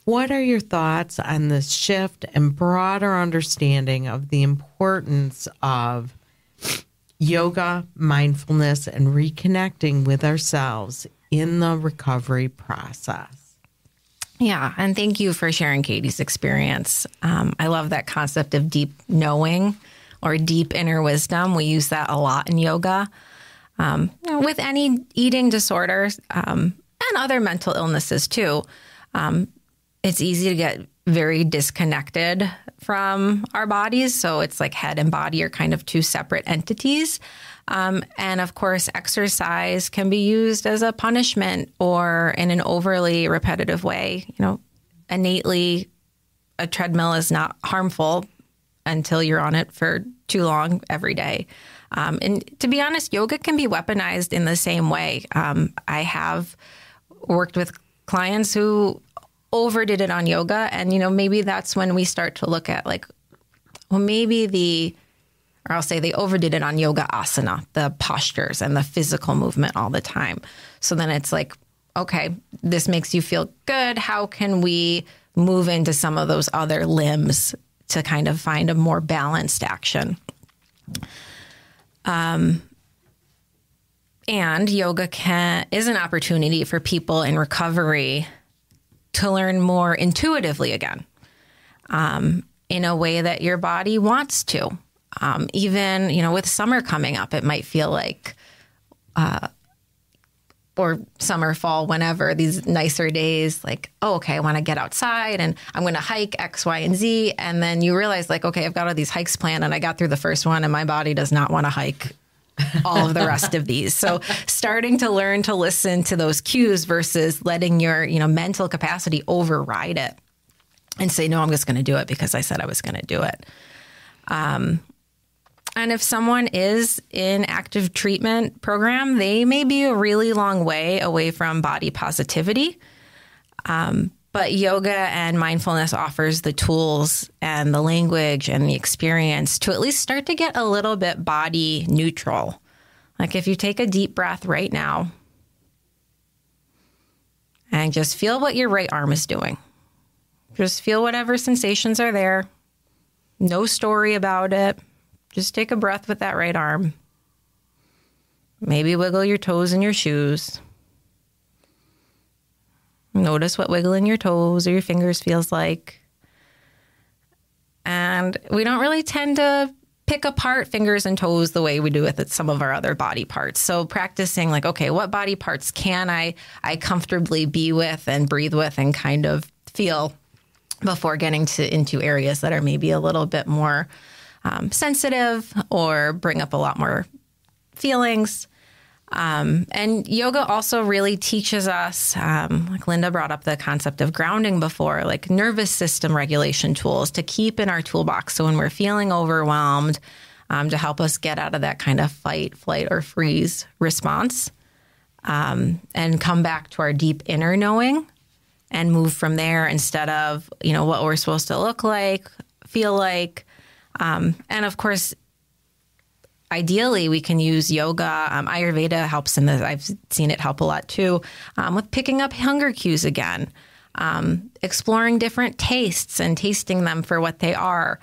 What are your thoughts on this shift and broader understanding of the importance of yoga, mindfulness, and reconnecting with ourselves in the recovery process? Yeah, and thank you for sharing Katie's experience. I love that concept of deep knowing or deep inner wisdom. We use that a lot in yoga. With any eating disorders and other mental illnesses too, it's easy to get very disconnected from our bodies. So it's like head and body are kind of two separate entities. And of course, exercise can be used as a punishment or in an overly repetitive way. Innately, a treadmill is not harmful until you're on it for too long every day. And to be honest, yoga can be weaponized in the same way. I have worked with clients who overdid it on yoga. And, maybe that's when we start to look at I'll say they overdid it on yoga asana, the postures and the physical movement all the time. So then it's like, okay, this makes you feel good. How can we move into some of those other limbs to kind of find a more balanced action? And yoga is an opportunity for people in recovery to learn more intuitively again, in a way that your body wants to. Even, with summer coming up, it might feel like, or summer, fall, whenever, these nicer days, like, oh, okay, I want to get outside and I'm going to hike X, Y, and Z. And then you realize, like, okay, I've got all these hikes planned and I got through the first one and my body does not want to hike all of the rest of these. So starting to learn to listen to those cues versus letting your, mental capacity override it and say, no, I'm just going to do it because I said I was going to do it. And if someone is in active treatment program, they may be a really long way away from body positivity. But yoga and mindfulness offers the tools and the language and the experience to at least start to get a little bit body neutral. Like if you take a deep breath right now and just feel what your right arm is doing. Just feel whatever sensations are there. No story about it. Just take a breath with that right arm. Maybe wiggle your toes in your shoes. Notice what wiggling your toes or your fingers feels like. And we don't really tend to pick apart fingers and toes the way we do with some of our other body parts. So practicing like, okay, what body parts can I comfortably be with and breathe with and kind of feel before getting into areas that are maybe a little bit more sensitive or bring up a lot more feelings. And yoga also really teaches us, like Linda brought up the concept of grounding before, like nervous system regulation tools to keep in our toolbox. So when we're feeling overwhelmed, to help us get out of that kind of fight, flight, or freeze response, and come back to our deep inner knowing and move from there instead of, what we're supposed to look like, feel like. And of course, ideally, we can use yoga. Ayurveda helps in this. I've seen it help a lot too, with picking up hunger cues again, exploring different tastes and tasting them for what they are,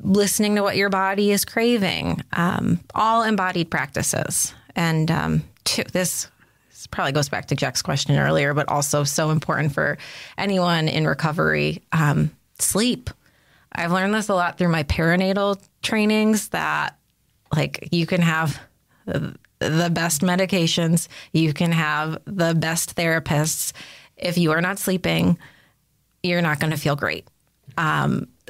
listening to what your body is craving, all embodied practices. And this probably goes back to Jack's question earlier, but also so important for anyone in recovery, sleep. I've learned this a lot through my perinatal trainings that like you can have the best medications, you can have the best therapists. If you are not sleeping, you're not going to feel great.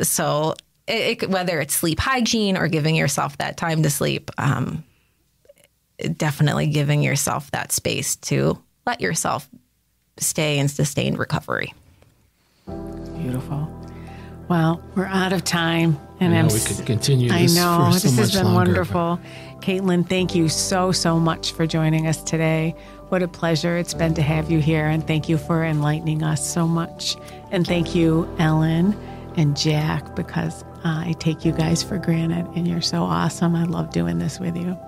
So whether it's sleep hygiene or giving yourself that time to sleep, definitely giving yourself that space to let yourself stay in sustained recovery. Beautiful. Well, we're out of time, and we could continue this. I know for so this has much been longer, wonderful. Kaitlyn, thank you so much for joining us today. What a pleasure it's been to have you here, and thank you for enlightening us so much. And thank you, Ellen and Jack, because I take you guys for granted, and you're so awesome. I love doing this with you.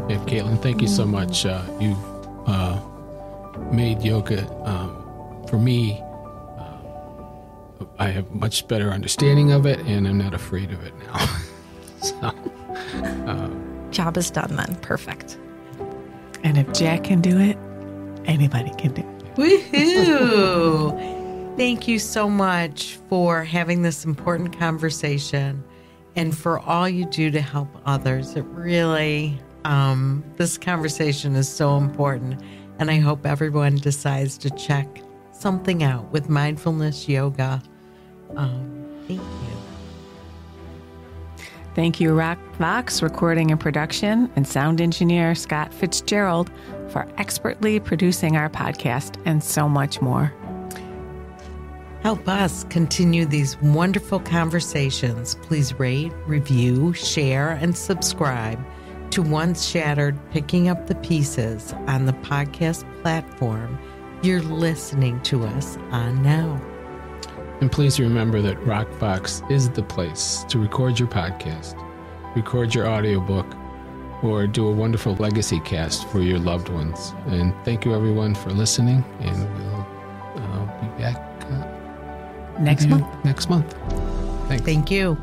Yeah, Kaitlyn, thank you so much. You've made yoga for me. I have much better understanding of it, and I'm not afraid of it now. Job is done then. Perfect. And if Jack can do it, anybody can do it. Woohoo! Thank you so much for having this important conversation and for all you do to help others. It really, this conversation is so important, and I hope everyone decides to check something out with mindfulness yoga. Thank you. Thank you, Rock Vox recording and production, and sound engineer Scott Fitzgerald for expertly producing our podcast, and so much more. Help us continue these wonderful conversations. Please rate, review, share, and subscribe to Once Shattered, Picking Up the Pieces on the podcast platform you're listening to us on now. And please remember that Rockbox is the place to record your podcast, record your audiobook, or do a wonderful legacy cast for your loved ones. And thank you, everyone, for listening. And we'll be back next month. Next month. Thanks. Thank you.